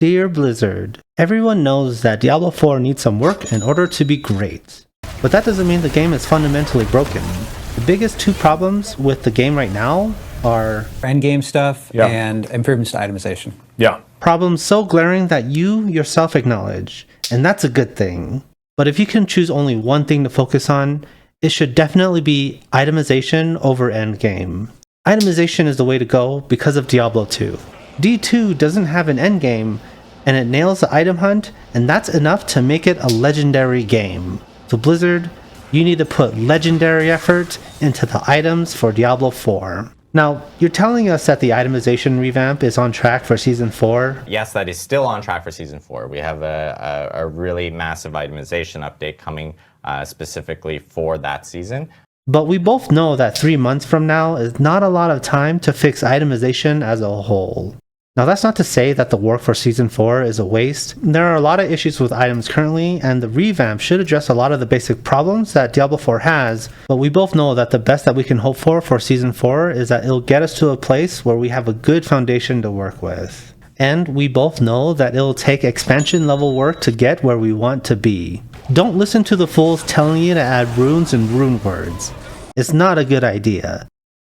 Dear Blizzard, everyone knows that Diablo 4 needs some work in order to be great. But that doesn't mean the game is fundamentally broken. The biggest two problems with the game right now are endgame stuff and improvements to itemization. Problems so glaring that you yourself acknowledge, and that's a good thing. But if you can choose only one thing to focus on, it should definitely be itemization over endgame. Itemization is the way to go because of Diablo 2. D2 doesn't have an endgame, and it nails the item hunt, and that's enough to make it a legendary game. So Blizzard, you need to put legendary effort into the items for Diablo 4. Now, you're telling us that the itemization revamp is on track for Season 4? Yes, that is still on track for Season 4. We have a really massive itemization update coming specifically for that season. But we both know that 3 months from now is not a lot of time to fix itemization as a whole. Now that's not to say that the work for Season 4 is a waste. There are a lot of issues with items currently, and the revamp should address a lot of the basic problems that Diablo 4 has, but we both know that the best that we can hope for Season 4 is that it'll get us to a place where we have a good foundation to work with. And we both know that it'll take expansion level work to get where we want to be. Don't listen to the fools telling you to add runes and rune words. It's not a good idea.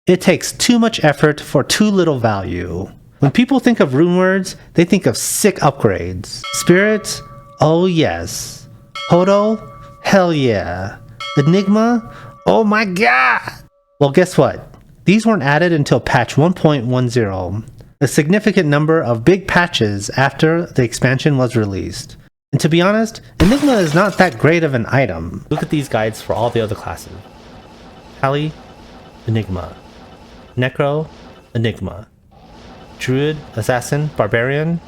It takes too much effort for too little value. When people think of rune words, they think of sick upgrades. Spirits? Oh yes. Hodo? Hell yeah. Enigma? Oh my god! Well, guess what? These weren't added until patch 1.10, a significant number of big patches after the expansion was released. And to be honest, Enigma is not that great of an item. Look at these guides for all the other classes. Pally, Enigma. Necro, Enigma. Druid, Assassin, Barbarian,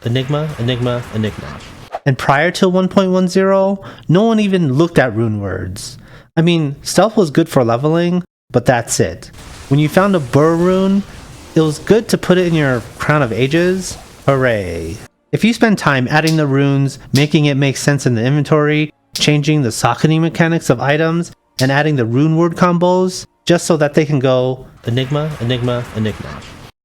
Enigma, Enigma, Enigma. And prior to 1.10, no one even looked at rune words. I mean, stealth was good for leveling, but that's it. When you found a burr rune, it was good to put it in your Crown of Ages. Hooray. If you spend time adding the runes, making it make sense in the inventory, changing the socketing mechanics of items, and adding the rune word combos, just so that they can go Enigma, Enigma, Enigma.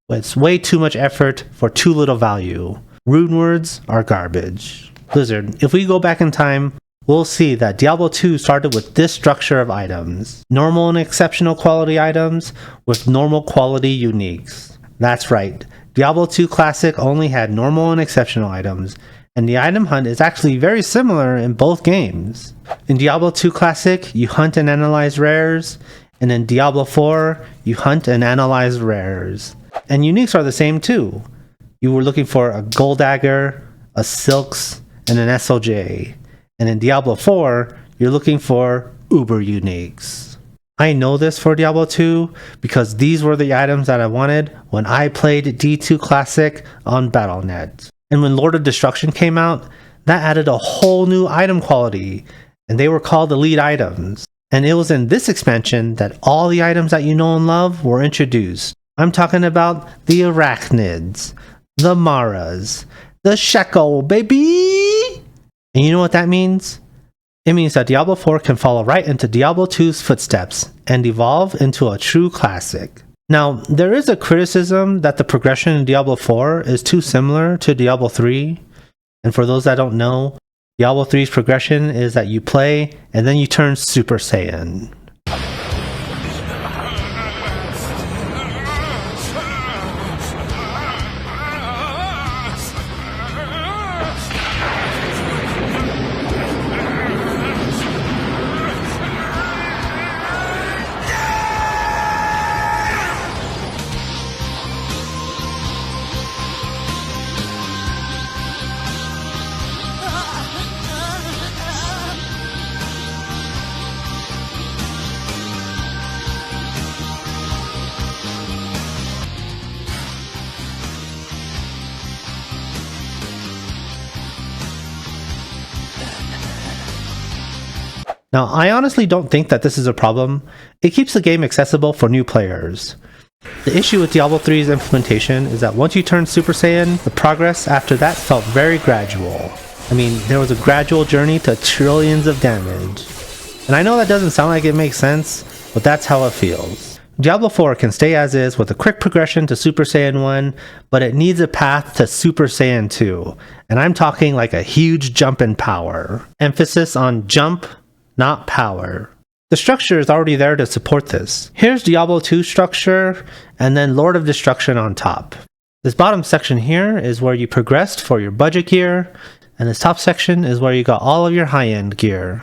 It's way too much effort for too little value. Rune words are garbage. Blizzard, if we go back in time, we'll see that Diablo 2 started with this structure of items. Normal and exceptional quality items with normal quality uniques. That's right, Diablo 2 Classic only had normal and exceptional items, and the item hunt is actually very similar in both games. In Diablo 2 Classic, you hunt and analyze rares, and in Diablo 4, you hunt and analyze rares. And uniques are the same too. You were looking for a gold dagger, a silks, and an SOJ. And in Diablo 4, you're looking for uber uniques. I know this for Diablo 2 because these were the items that I wanted when I played D2 Classic on Battle.net. And when Lord of Destruction came out, that added a whole new item quality, and they were called elite items. And it was in this expansion that all the items that you know and love were introduced. I'm talking about the arachnids, the maras, the shekel, baby! And you know what that means? It means that Diablo 4 can follow right into Diablo 2's footsteps and evolve into a true classic. Now, there is a criticism that the progression in Diablo 4 is too similar to Diablo 3. And for those that don't know, Diablo 3's progression is that you play and then you turn Super Saiyan. Now, I honestly don't think that this is a problem. It keeps the game accessible for new players. The issue with Diablo 3's implementation is that once you turn Super Saiyan, the progress after that felt very gradual. I mean, there was a gradual journey to trillions of damage. And I know that doesn't sound like it makes sense, but that's how it feels. Diablo 4 can stay as is with a quick progression to Super Saiyan 1, but it needs a path to Super Saiyan 2, and I'm talking like a huge jump in power. Emphasis on jump, not power. The structure is already there to support this. Here's Diablo 2 structure, and then Lord of Destruction on top. This bottom section here is where you progressed for your budget gear, and this top section is where you got all of your high-end gear.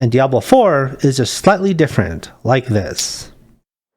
And Diablo 4 is just slightly different, like this.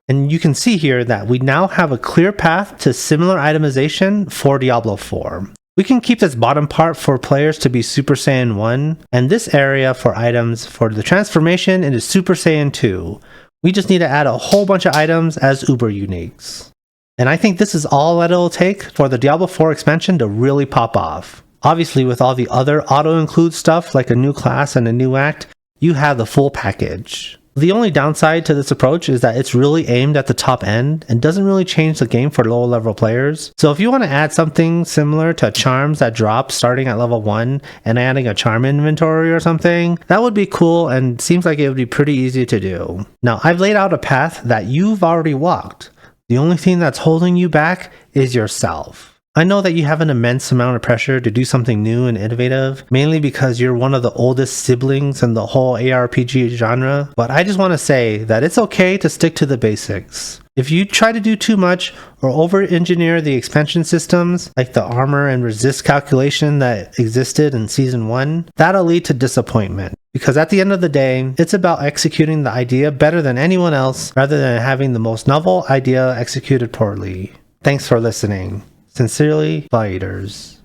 And you can see here that we now have a clear path to similar itemization for Diablo 4. We can keep this bottom part for players to be Super Saiyan 1, and this area for items for the transformation into Super Saiyan 2. We just need to add a whole bunch of items as Uber Uniques. And I think this is all that it'll take for the Diablo 4 expansion to really pop off. Obviously, with all the other auto-include stuff like a new class and a new act, you have the full package. The only downside to this approach is that it's really aimed at the top end and doesn't really change the game for lower level players. So if you want to add something similar to charms that drop starting at level 1 and adding a charm inventory or something, that would be cool and seems like it would be pretty easy to do. Now, I've laid out a path that you've already walked. The only thing that's holding you back is yourself. I know that you have an immense amount of pressure to do something new and innovative, mainly because you're one of the oldest siblings in the whole ARPG genre, but I just want to say that it's okay to stick to the basics. If you try to do too much or over-engineer the expansion systems, like the armor and resist calculation that existed in Season 1, that'll lead to disappointment. Because at the end of the day, it's about executing the idea better than anyone else, rather than having the most novel idea executed poorly. Thanks for listening. Sincerely, Fighters.